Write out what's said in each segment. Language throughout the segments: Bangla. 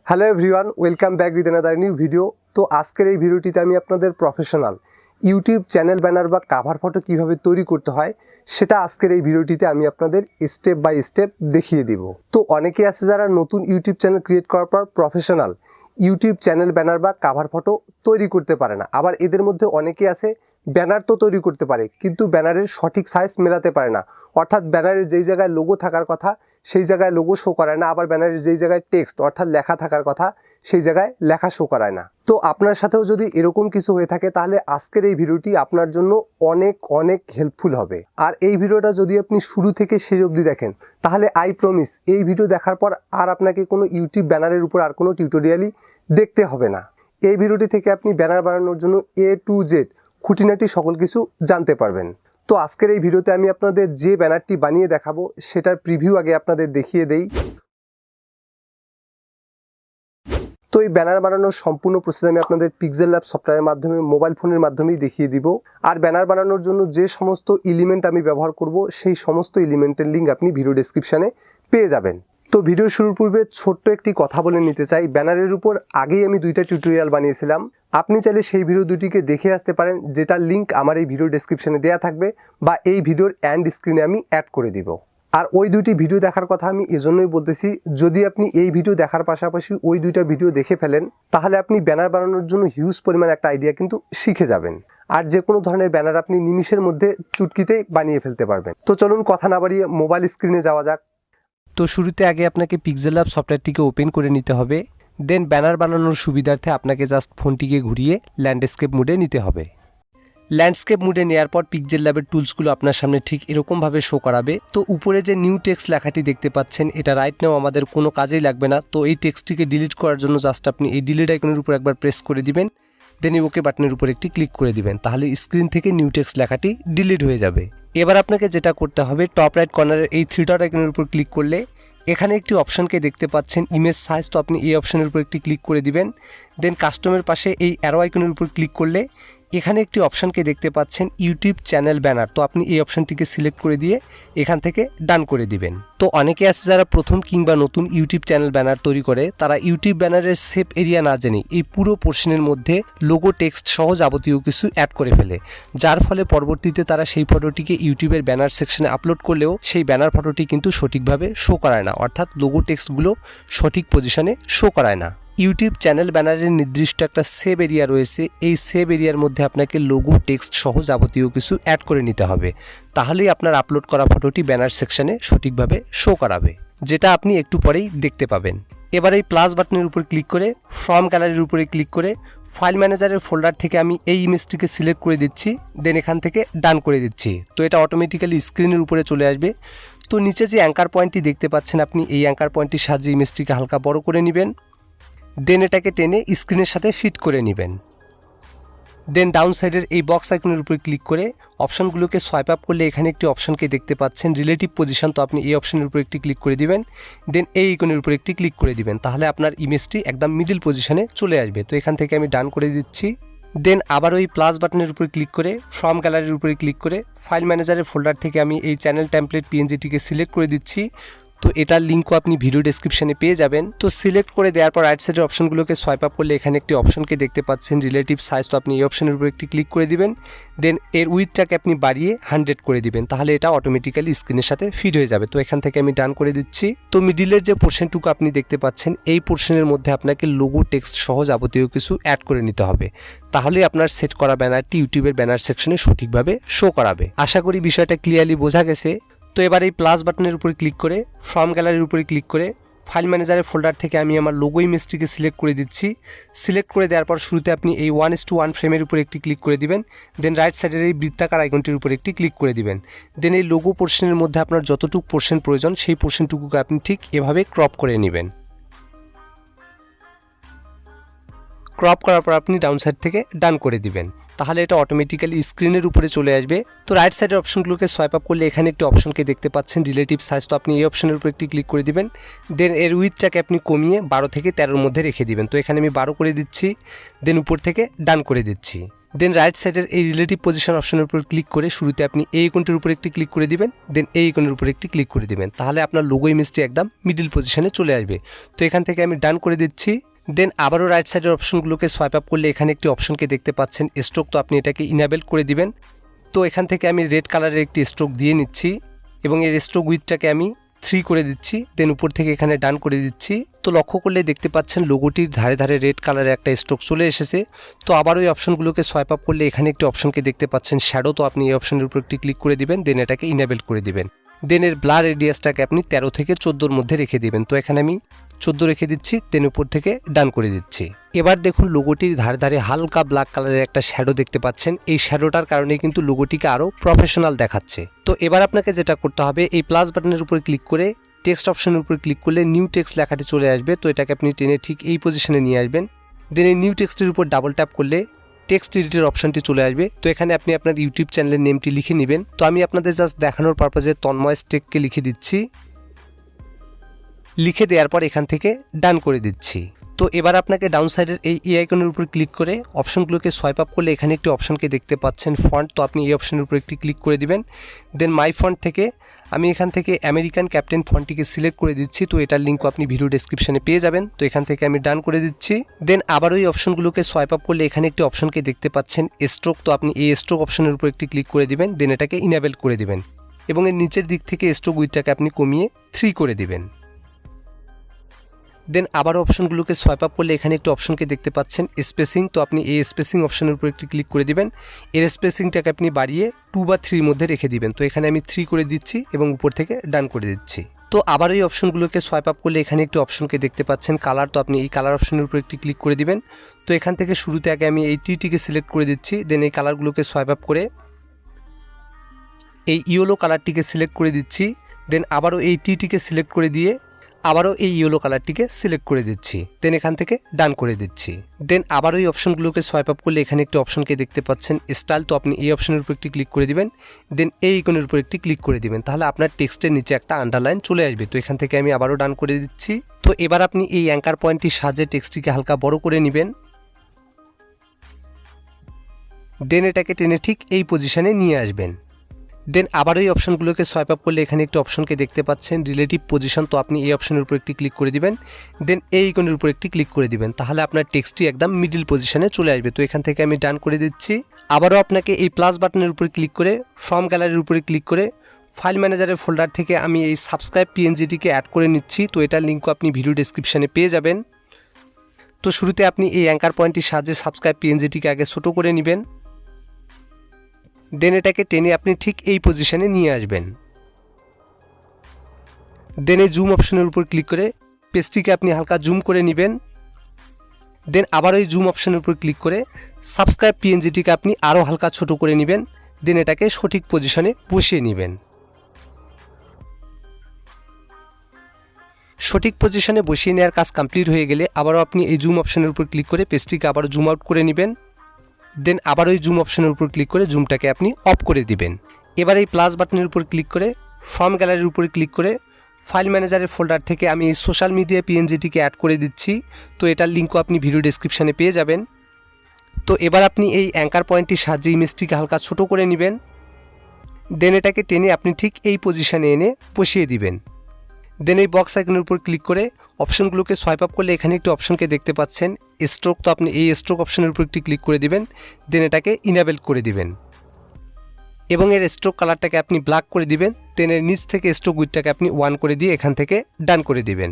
Hello everyone, welcome back with another new video. তো আজকের এই ভিডিওটিতে আমি আপনাদের প্রফেশনাল ইউটিউব চ্যানেল ব্যানার বা কাভার ফটো কীভাবে তৈরি করতে হয় সেটা আজকের এই ভিডিওটিতে আমি আপনাদের স্টেপ বাই স্টেপ দেখিয়ে দিব। তো অনেকে আছে যারা নতুন ইউটিউব চ্যানেল ক্রিয়েট করার পর প্রফেশনাল ইউটিউব চ্যানেল ব্যানার বা কাভার ফটো তৈরি করতে পারে না। আবার এদের মধ্যে অনেকে আছে ব্যানার তো তৈরি করতে পারে কিন্তু ব্যানারের সঠিক সাইজ মেলাতে পারে না, অর্থাৎ ব্যানারের যেই জায়গায় লোগো থাকার কথা সেই জায়গায় লোগো শো করায় না, আবার ব্যানারের যেই জায়গায় টেক্সট অর্থাৎ লেখা থাকার কথা সেই জায়গায় লেখা শো করায় না। তো আপনার সাথেও যদি এরকম কিছু হয়ে থাকে তাহলে আজকের এই ভিডিওটি আপনার জন্য অনেক অনেক হেল্পফুল হবে। আর এই ভিডিওটা যদি আপনি শুরু থেকে শেষ অবধি দেখেন তাহলে আই প্রমিস এই ভিডিও দেখার পর আর আপনাকে কোনো ইউটিউব ব্যানারের উপর আর কোনো টিউটোরিয়ালই দেখতে হবে না। এই ভিডিওটি থেকে আপনি ব্যানার বানানোর জন্য A to Z খুঁটিনাটি সকল কিছু জানতে পারবেন। তো আজকের এই ভিডিওতে আমি আপনাদের যে ব্যানারটি বানিয়ে দেখাবো সেটার প্রিভিউ আগে আপনাদের দেখিয়ে দেই। তো এই ব্যানার বানানোর সম্পূর্ণ প্রসেস আমি আপনাদের পিক্সেলল্যাব সফটওয়্যারের মাধ্যমে মোবাইল ফোনের মাধ্যমেই দেখিয়ে দিব। আর ব্যানার বানানোর জন্য যে সমস্ত এলিমেন্ট আমি ব্যবহার করব সেই সমস্ত এলিমেন্টের লিঙ্ক আপনি ভিডিও ডেসক্রিপশানে পেয়ে যাবেন। তো ভিডিও শুরুর পূর্বে ছোট্ট একটি কথা বলে নিতে চাই, ব্যানারের উপর আগেই আমি 2টা টিউটোরিয়াল বানিয়েছিলাম। আপনি চাইলে সেই ভিডিও দুটিকে দেখে আসতে পারেন, যেটার লিঙ্ক আমার এই ভিডিও ডেসক্রিপশানে দেওয়া থাকবে বা এই ভিডিওর এন্ড স্ক্রিনে আমি অ্যাড করে দিব। আর ওই 2টি ভিডিও দেখার কথা আমি এজন্যই বলতেছি, যদি আপনি এই ভিডিও দেখার পাশাপাশি ওই 2টা ভিডিও দেখে ফেলেন তাহলে আপনি ব্যানার বানানোর জন্য হিউজ পরিমাণ একটা আইডিয়া কিন্তু শিখে যাবেন। আর যে কোনো ধরনের ব্যানার আপনি নিমিষের মধ্যে চুটকিতেই বানিয়ে ফেলতে পারবেন। তো চলুন কথা না বাড়িয়ে মোবাইল স্ক্রিনে যাওয়া যাক। তো শুরুতে আগে আপনাকে পিক্সেলল্যাব সফটওয়্যারটিকে ওপেন করে নিতে হবে। দেন ব্যানার বানানোর সুবিধার্থে আপনাকে জাস্ট ফোনটিকে ঘুরিয়ে ল্যান্ডস্কেপ মোডে নিতে হবে। ল্যান্ডস্কেপ মোডে নেওয়ার পর পিক্সেলল্যাবের টুলসগুলো আপনার সামনে ঠিক এরকমভাবে শো করাবে। তো উপরে যে নিউ টেক্সট লেখাটি দেখতে পাচ্ছেন এটা রাইট নাও আমাদের কোনো কাজেই লাগবে না। তো এই টেক্সটটিকে ডিলিট করার জন্য জাস্ট আপনি এই ডিলিট আইকনের উপর একবার প্রেস করে দিবেন, দেন এই ওকে বাটনের উপর একটি ক্লিক করে দিবেন, তাহলে স্ক্রিন থেকে নিউ টেক্সট লেখাটি ডিলিট হয়ে যাবে। এবার আপনাকে যেটা করতে হবে, টপ রাইট কর্নারের এই 3 ডট আইকনের উপর ক্লিক করলে এখানে একটি অপশনকে দেখতে পাচ্ছেন ইমেজ সাইজ, তো আপনি এই অপশনের উপর একটি ক্লিক করে দিবেন। দেন কাস্টমের পাশে এই অ্যারো আইকনের উপর ক্লিক করলে এখানে একটি অপশনকে দেখতে পাচ্ছেন ইউটিউব চ্যানেল ব্যানার, তো আপনি এই অপশনটিকে সিলেক্ট করে দিয়ে এখান থেকে ডান করে দিবেন। তো অনেকে আছে যারা প্রথম কিংবা নতুন ইউটিউব চ্যানেল ব্যানার তৈরি করে, তারা ইউটিউব ব্যানারের সেভ এরিয়া না জেনে এই পুরো পোর্শনের মধ্যে লোগো টেক্সট সহ যাবতীয় কিছু অ্যাড করে ফেলে, যার ফলে পরবর্তীতে তারা সেই ফটোটিকে ইউটিউবের ব্যানার সেকশনে আপলোড করলেও সেই ব্যানার ফটোটি কিন্তু সঠিকভাবে শো করায় না, অর্থাৎ লোগো টেক্সটগুলো সঠিক পজিশনে শো করায় না। ইউটিউব চ্যানেল ব্যানারের নির্দিষ্ট একটা সেভ এরিয়া রয়েছে, এই সেভ এরিয়ার মধ্যে আপনাকে লোগো টেক্সট সহ যাবতীয় কিছু অ্যাড করে নিতে হবে, তাহলেই আপনার আপলোড করা ফটোটি ব্যানার সেকশনে সঠিকভাবে শো করাবে, যেটা আপনি একটু পরেই দেখতে পাবেন। এবার এই প্লাস বাটনের উপর ক্লিক করে ফ্রম গ্যালারির উপরে ক্লিক করে ফাইল ম্যানেজারের ফোল্ডার থেকে আমি এই ইমেজটিকে সিলেক্ট করে দিচ্ছি, দেন এখান থেকে ডান করে দিচ্ছি। তো এটা অটোমেটিক্যালি স্ক্রিনের উপরে চলে আসবে। তো নিচে যে অ্যাঙ্কার পয়েন্টটি দেখতে পাচ্ছেন আপনি এই অ্যাঙ্কার পয়েন্টটির সাহায্যে ইমেজটিকে হালকা বড় করে নেবেন, দেন এটাকে টেনে স্ক্রিনের সাথে ফিট করে নেবেন। দেন ডাউন সাইডের এই বক্স আইকনের উপরে ক্লিক করে অপশনগুলোকে সোয়াইপ আপ করলে এখানে একটি অপশনকে দেখতে পাচ্ছেন রিলেটিভ পজিশন, তো আপনি এই অপশনের উপর একটি ক্লিক করে দিবেন, দেন এই আইকনের উপর একটি ক্লিক করে দিবেন, তাহলে আপনার ইমেজটি একদম মিডল পজিশনে চলে আসবে। তো এখান থেকে আমি ডান করে দিচ্ছি। দেন আবার ওই প্লাস বাটনের উপরে ক্লিক করে ফ্রম গ্যালারির উপরে ক্লিক করে ফাইল ম্যানেজারের ফোল্ডার থেকে আমি এই চ্যানেল টেমপ্লেট পিএনজিটিকে সিলেক্ট করে দিচ্ছি। তো এটার লিঙ্কও আপনি ভিডিও ডেসক্রিপশনে পেয়ে যাবেন। তো সিলেক্ট করে দেওয়ার পর রাইট সাইডের অপশনগুলোকে সোয়াইপ আপ করলে এখানে একটি অপশনকে দেখতে পাচ্ছেন রিলেটিভ সাইজ, তো আপনি এই অপশনের উপর একটি ক্লিক করে দিবেন, দেন এর উইথটাকে আপনি বাড়িয়ে 100 করে দিবেন, তাহলে এটা অটোমেটিক্যালি স্ক্রিনের সাথে ফিট হয়ে যাবে। তো এখান থেকে আমি ডান করে দিচ্ছি। তো মিডিলের যে পোর্শনটুকু আপনি দেখতে পাচ্ছেন এই পোর্শনের মধ্যে আপনাকে লোগো টেক্সট সহ যাবতীয় কিছু অ্যাড করে নিতে হবে, তাহলে আপনার সেট করা ব্যানারটি ইউটিউবের ব্যানার সেকশনে সঠিকভাবে শো করাবে। আশা করি বিষয়টা ক্লিয়ারলি বোঝা গেছে। তো এবার এই প্লাস বাটনের উপরে ক্লিক করে ফ্রম গ্যালারির উপরে ক্লিক করে ফাইল ম্যানেজারের ফোল্ডার থেকে আমি আমার লোগো ইমেজটিকে সিলেক্ট করে দিচ্ছি। সিলেক্ট করে দেওয়ার পর শুরুতে আপনি এই 1:1 ফ্রেমের উপরে একটি ক্লিক করে দিবেন, দেন রাইট সাইডের এই বৃত্তাকার আইকনটির উপরে একটি ক্লিক করে দিবেন। দেন এই লোগো পোর্শনের মধ্যে আপনার যতটুকু পোর্শন প্রয়োজন সেই পোর্শনটুকুকে আপনি ঠিক এভাবে ক্রপ করে নেবেন। ক্রপ করার পর আপনি ডাউন সাইড থেকে ডান করে দিবেন, তাহলে এটা অটোমেটিক্যালি স্ক্রিনের উপরে চলে আসবে। তো রাইট সাইডের অপশনগুলোকে সোয়াইপ আপ করলে এখানে একটি অপশনকে দেখতে পাচ্ছেন রিলেটিভ সাইজ, তো আপনি এই অপশনের উপর একটি ক্লিক করে দিবেন, দেন এর উইথটাকে আপনি কমিয়ে 12 থেকে 13-র মধ্যে রেখে দিবেন। তো এখানে আমি 12 করে দিচ্ছি, দেন উপর থেকে ডান করে দিচ্ছি। দেন রাইট সাইডের এই রিলেটিভ পজিশন অপশনের উপর ক্লিক করে শুরুতে আপনি এই আইকনটির উপর একটি ক্লিক করে দিবেন, দেন এই আইকনের উপর একটি ক্লিক করে দিবেন, তাহলে আপনার লোগো ইমেজটি একদম মিডল পজিশনে চলে আসবে। তো এখান থেকে আমি ডান করে দিচ্ছি। দেন আবারও রাইট সাইডের অপশনগুলোকে সোয়াইপ আপ করলে এখানে একটি অপশনকে দেখতে পাচ্ছেন স্ট্রোক, তো আপনি এটাকে ইনেবল করে দিবেন। তো এখান থেকে আমি রেড কালারের একটি স্ট্রোক দিয়ে নিচ্ছি এবং এর স্ট্রোক উইথটাকে আমি 3 করে দিচ্ছি, দেন উপর থেকে এখানে ডান করে দিচ্ছি। তো লক্ষ্য করলে দেখতে পাচ্ছেন লোগোটির ধারে ধারে রেড কালারের একটা স্ট্রোক চলে এসেছে। তো আবার ওই অপশনগুলোকে সোয়াইপ আপ করলে এখানে একটি অপশনকে দেখতে পাচ্ছেন শ্যাডো, তো আপনি এই অপশনের উপর একটি ক্লিক করে দিবেন, দেন এটাকে ইনেবল করে দিবেন। দেন এর ব্লার রেডিয়াসটাকে আপনি 13 থেকে 14-র মধ্যে রেখে দিবেন। তো এখানে আমি 14 রেখে দিচ্ছি, দেন উপর থেকে ডান করে দিচ্ছি। এবার দেখুন লোগোটির ধারে ধারে হালকা ব্ল্যাক কালারের একটা শ্যাডো দেখতে পাচ্ছেন। এই শ্যাডোটার কারণে কিন্তু লোগোটিকে আরও প্রফেশনাল দেখাচ্ছে। তো এবার আপনাকে যেটা করতে হবে, এই প্লাস বাটনের উপর ক্লিক করে টেক্সট অপশনের উপর ক্লিক করলে নিউ টেক্সট লেখাটি চলে আসবে। তো এটাকে আপনি টেনে ঠিক এই পজিশনে নিয়ে আসবেন। দেন এই নিউ টেক্সটের উপর ডাবল ট্যাপ করলে টেক্সট এডিটের অপশনটি চলে আসবে। তো এখানে আপনি আপনার ইউটিউব চ্যানেলের নেমটি লিখে নেবেন। তো আমি আপনাদের জাস্ট দেখানোর পারপাজে তন্ময় টেককে লিখে দিচ্ছি। লিখে দেওয়ার পর এখান থেকে ডান করে দিচ্ছি। তো এবার আপনাকে ডাউন সাইডের এই আইকনের উপর ক্লিক করে অপশনগুলোকে সোয়াইপ আপ করলে এখানে একটি অপশনকে দেখতে পাচ্ছেন ফন্ট, তো আপনি এই অপশনের উপর একটি ক্লিক করে দিবেন। দেন মাই ফন্ট থেকে আমি এখান থেকে আমেরিকান ক্যাপ্টেন ফন্টটিকে সিলেক্ট করে দিচ্ছি। তো এটার লিঙ্কও আপনি ভিডিও ডেসক্রিপশনে পেয়ে যাবেন। তো এখান থেকে আমি ডান করে দিচ্ছি। দেন আবার ওই অপশনগুলোকে সোয়াইপ আপ করলে এখানে একটি অপশনকে দেখতে পাচ্ছেন স্ট্রোক, তো আপনি এই স্ট্রোক অপশনের উপর একটি ক্লিক করে দিবেন, দেন এটাকে ইনেবল করে দিবেন এবং এর নিচের দিক থেকে স্ট্রোক উইথটাকে আপনি কমিয়ে 3 করে দিবেন। দেন আবার অপশনগুলোকে সোয়াইপ আপ করলে এখানে একটি অপশনকে দেখতে পাচ্ছেন স্পেসিং, তো আপনি এই স্পেসিং অপশনের উপর একটি ক্লিক করে দিবেন। এর স্পেসিংটাকে আপনি বাড়িয়ে 2 বা 3 মধ্যে রেখে দিবেন। তো এখানে আমি 3 করে দিচ্ছি এবং উপর থেকে ডান করে দিচ্ছি। তো আবার এই অপশনগুলোকে সোয়াইপ আপ করলে এখানে একটি অপশনকে দেখতে পাচ্ছেন কালার, তো আপনি এই কালার অপশনের উপর একটি ক্লিক করে দিবেন। তো এখান থেকে শুরুতে আগে আমি এই টিটিকে সিলেক্ট করে দিচ্ছি, দেন এই কালারগুলোকে সোয়াইপ আপ করে এই ইয়েলো কালারটিকে সিলেক্ট করে দিচ্ছি। দেন আবারও এই টিটিকে সিলেক্ট করে দিয়ে আবারও এই ইয়েলো কালারটিকে সিলেক্ট করে দিচ্ছি, দেন এখান থেকে ডান করে দিচ্ছি। দেন আবারও এই অপশনগুলোকে সোয়াইপ আপ করলে এখানে একটি অপশনকে দেখতে পাচ্ছেন স্টাইল, তো আপনি এই অপশনের উপর একটি ক্লিক করে দিবেন, দেন এই আইকনের উপর একটি ক্লিক করে দিবেন, তাহলে আপনার টেক্সটের নিচে একটা আন্ডারলাইন চলে আসবে। তো এখান থেকে আমি আবারও ডান করে দিচ্ছি। তো এবার আপনি এই অ্যাঙ্কার পয়েন্টটির সাহায্যে টেক্সটটিকে হালকা বড় করে নেবেন, দেন এটাকে টেনে ঠিক এই পজিশনে নিয়ে আসবেন। দেন আবার এই অপশনগুলোকে সোয়াইপ আপ করলে এখানে একটি অপশনকে দেখতে পাচ্ছেন রিলেটিভ পজিশন, তো আপনি এই অপশনের উপর একটি ক্লিক করে দিবেন, দেন এই আইকনের উপর একটি ক্লিক করে দিবেন, তাহলে আপনার টেক্সটটি একদম মিডল পজিশনে চলে আসবে। তো এখান থেকে আমি ডান করে দিচ্ছি। আবারও আপনাকে এই প্লাস বাটনের উপর ক্লিক করে ফ্রম গ্যালারির উপরে ক্লিক করে ফাইল ম্যানেজারের ফোল্ডার থেকে আমি এই সাবস্ক্রাইব পিএনজিটিকে অ্যাড করে নিচ্ছি। তো এটার লিঙ্কও আপনি ভিডিও ডেসক্রিপশনে পেয়ে যাবেন। তো শুরুতে আপনি এই অ্যাঙ্কার পয়েন্টটির সাহায্যে সাবস্ক্রাইব পিএনজিটিকে আগে ছোটো করে নেবেন, দেন এটাকে টেনে আপনি ঠিক এই পজিশনে নিয়ে আসবেন। দেন এই জুম অপশনের উপর ক্লিক করে পেজটিকে আপনি হালকা জুম করে নেবেন। দেন আবার ওই জুম অপশনের উপর ক্লিক করে সাবস্ক্রাইব পিএনজিটিকে আপনি আরও হালকা ছোট করে নেবেন, দেন এটাকে সঠিক পজিশনে বসিয়ে নেবেন। সঠিক পজিশনে বসিয়ে নেওয়ার কাজ কমপ্লিট হয়ে গেলে আবারও আপনি এই জুম অপশনের উপর ক্লিক করে পেজটিকে আবার জুম আউট করে নেবেন, দেন আবার ওই জুম অপশনের উপর ক্লিক করে জুমটাকে আপনি অফ করে দিবেন। এবার এই প্লাস বাটনের উপর ক্লিক করে ফ্রম গ্যালারির উপরে ক্লিক করে ফাইল ম্যানেজারের ফোল্ডার থেকে আমি এই সোশ্যাল মিডিয়া পিএনজিটিকে অ্যাড করে দিচ্ছি। তো এটার লিঙ্কও আপনি ভিডিও ডেসক্রিপশনে পেয়ে যাবেন। তো এবার আপনি এই অ্যাঙ্কার পয়েন্টটির সাহায্যে ইমেজটিকে হালকা ছোট করে নেবেন, দেন এটাকে টেনে আপনি ঠিক এই পজিশনে এনে বসিয়ে দিবেন। দেন এই বক্স আইকনের উপর ক্লিক করে অপশনগুলোকে সোয়াইপ আপ করলে এখানে একটি অপশনকে দেখতে পাচ্ছেন স্ট্রোক, তো আপনি এই স্ট্রোক অপশনের উপর একটি ক্লিক করে দিবেন, দেন এটাকে ইনেবল করে দিবেন এবং এর স্ট্রোক কালারটাকে আপনি ব্ল্যাক করে দিবেন। দেন এর নিচ থেকে স্ট্রোক উইথটাকে আপনি 1 করে দিয়ে এখান থেকে ডান করে দিবেন।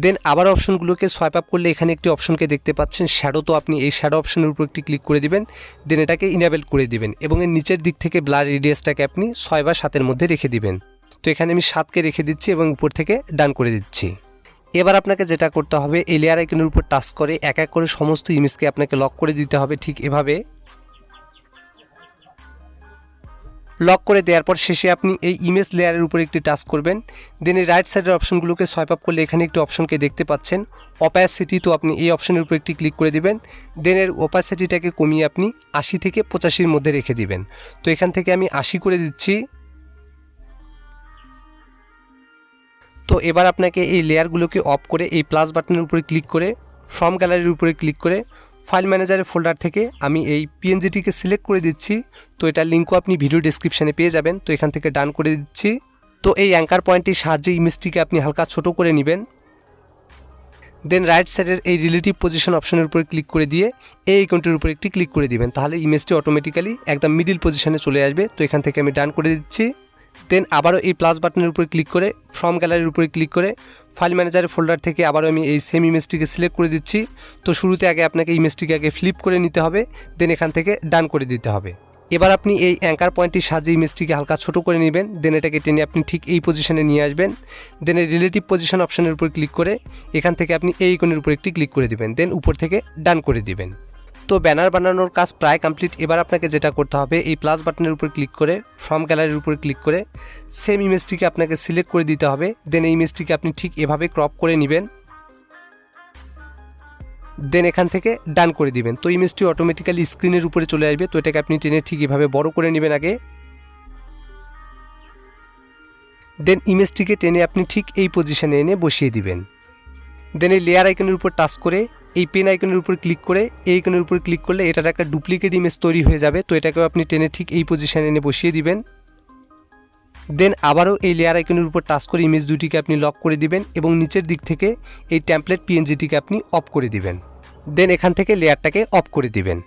দেন আবার অপশনগুলোকে সোয়াইপ আপ করলে এখানে একটি অপশনকে দেখতে পাচ্ছেন শ্যাডো, তো আপনি এই শ্যাডো অপশনের উপর একটি ক্লিক করে দিবেন, দেন এটাকে ইনেবল করে দিবেন এবং এর নিচের দিক থেকে ব্লার রেডিয়াসটাকে আপনি 6 বা 7-এর মধ্যে রেখে দিবেন। তো এখানে আমি 7কে রেখে দিচ্ছি এবং উপর থেকে ডান করে দিচ্ছি। এবার আপনাকে যেটা করতে হবে এই লেয়ার আইকনের উপর টাচ করে এক এক করে সমস্ত ইমেজকে আপনাকে লক করে দিতে হবে, ঠিক এভাবে লক করে দেওয়ার পর শেষে আপনি এই ইমেজ লেয়ারের উপর একটি টাচ করবেন। দেন এই রাইট সাইডের অপশনগুলোকে সোয়াইপ আপ করলে এখানে একটি অপশনকে দেখতে পাচ্ছেন অপাসিটি, তো আপনি এই অপশনের উপর একটি ক্লিক করে দিবেন, দেন এর অপাসিটিটাকে কমিয়ে আপনি 80 থেকে 85-এর মধ্যে রেখে দিবেন। তো এখান থেকে আমি 80 করে দিচ্ছি। তো এবার আপনাকে এই লেয়ারগুলোকে অফ করে এই প্লাস বাটনের উপরে ক্লিক করে ফ্রম গ্যালারির উপরে ক্লিক করে ফাইল ম্যানেজারের ফোল্ডার থেকে আমি এই পিএনজিটিকে সিলেক্ট করে দিচ্ছি। তো এটার লিঙ্কও আপনি ভিডিও ডেসক্রিপশানে পেয়ে যাবেন। তো এখান থেকে ডান করে দিচ্ছি। তো এই অ্যাঙ্কার পয়েন্টটির সাহায্যে ইমেজটিকে আপনি হালকা ছোট করে নেবেন। দেন রাইট সাইডের এই রিলেটিভ পজিশন অপশনের উপরে ক্লিক করে দিয়ে এই আইকনটির উপরে একটি ক্লিক করে দিবেন, তাহলে ইমেজটি অটোমেটিক্যালি একদম মিডিল পজিশনে চলে আসবে। তো এখান থেকে আমি ডান করে দিচ্ছি। দেন আবারও এই প্লাস বাটনের উপরে ক্লিক করে ফ্রম গ্যালারির উপরে ক্লিক করে ফাইল ম্যানেজারের ফোল্ডার থেকে আবারও আমি এই সেম ইমেজটিকে সিলেক্ট করে দিচ্ছি। তো শুরুতে আগে আপনাকে ইমেজটিকে আগে ফ্লিপ করে নিতে হবে, দেন এখান থেকে ডান করে দিতে হবে। এবার আপনি এই অ্যাঙ্কার পয়েন্টটির সাহায্যে ইমেজটিকে হালকা ছোট করে নেবেন, দেন এটাকে টেনে আপনি ঠিক এই পজিশনে নিয়ে আসবেন। দেন এই রিলেটিভ পজিশন অপশনের উপর ক্লিক করে এখান থেকে আপনি এই আইকনের উপর একটি ক্লিক করে দিবেন, দেন উপর থেকে ডান করে দিবেন। তো ব্যানার বানানোর কাজ প্রায় কমপ্লিট। এবার আপনাকে যেটা করতে হবে, এই প্লাস বাটনের উপর ক্লিক করে ফ্রম গ্যালারির উপর ক্লিক করে সেম ইমেজটিকে আপনাকে সিলেক্ট করে দিতে হবে। দেন এই ইমেজটিকে আপনি ঠিক এভাবে ক্রপ করে নেবেন, দেন এখান থেকে ডান করে দিবেন। তো ইমেজটি অটোমেটিক্যালি স্ক্রিনের উপরে চলে আসবে। তো এটাকে আপনি টেনে ঠিক এভাবে বড় করে নেবেন আগে। দেন ইমেজটিকে টেনে আপনি ঠিক এই পজিশনে এনে বসিয়ে দিবেন। দেন এই লেয়ার আইকনের উপর টাচ করে এই পেন আইকনের উপর ক্লিক করে এই আইকনের উপর ক্লিক করলে এটার একটা ডুপ্লিকেট ইমেজ তৈরি হয়ে যাবে। তো এটাকেও আপনি টেনে ঠিক এই পজিশনে এনে বসিয়ে দিবেন। দেন আবারও এই লেয়ার আইকনের উপর টাচ করে ইমেজ দুটিকে আপনি লক করে দিবেন এবং নিচের দিক থেকে এই টেমপ্লেট পিএনজিটিকে আপনি অফ করে দিবেন। দেন এখান থেকে লেয়ারটাকে অফ করে দিবেন।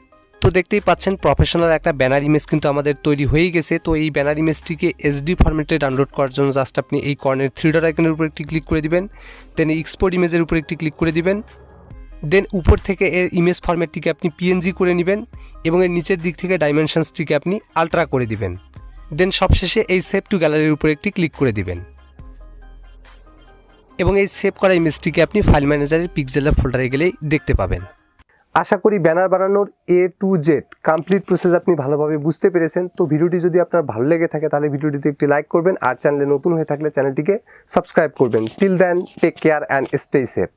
তো দেখতেই পাচ্ছেন প্রফেশনাল একটা ব্যানার ইমেজ কিন্তু আমাদের তৈরি হয়েই গেছে। তো এই ব্যানার ইমেজটিকে এসডি ফরম্যাটে ডাউনলোড করার জন্য জাস্ট আপনি এই কর্নার থ্রি ডট আইকনের উপর একটি ক্লিক করে দিবেন, দেন এক্সপোর্ট ইমেজের উপর একটি ক্লিক করে দিবেন। দেন উপর থেকে এর ইমেজ ফরম্যাটটিকে আপনি পিএনজি করে নেবেন এবং এর নিচের দিক থেকে ডাইমেনশনসটিকে আপনি আলট্রা করে দিবেন। দেন সবশেষে এই সেভ টু গ্যালারির উপর একটি ক্লিক করে দিবেন এবং এই সেভ করা ইমেজটিকে আপনি ফাইল ম্যানেজারের পিক্সেলল্যাব ফোল্ডারে গেলেই দেখতে পাবেন। আশা করি ব্যানার বানানোর A to Z complete process আপনি ভালোভাবে বুঝতে পেরেছেন। তো ভিডিওটি যদি আপনার ভালো লেগে থাকে তাহলে ভিডিওটিতে একটি লাইক করবেন, আর চ্যানেলে নতুন হয়ে থাকলে চ্যানেলটিকে সাবস্ক্রাইব করবেন। Till then take care and stay safe.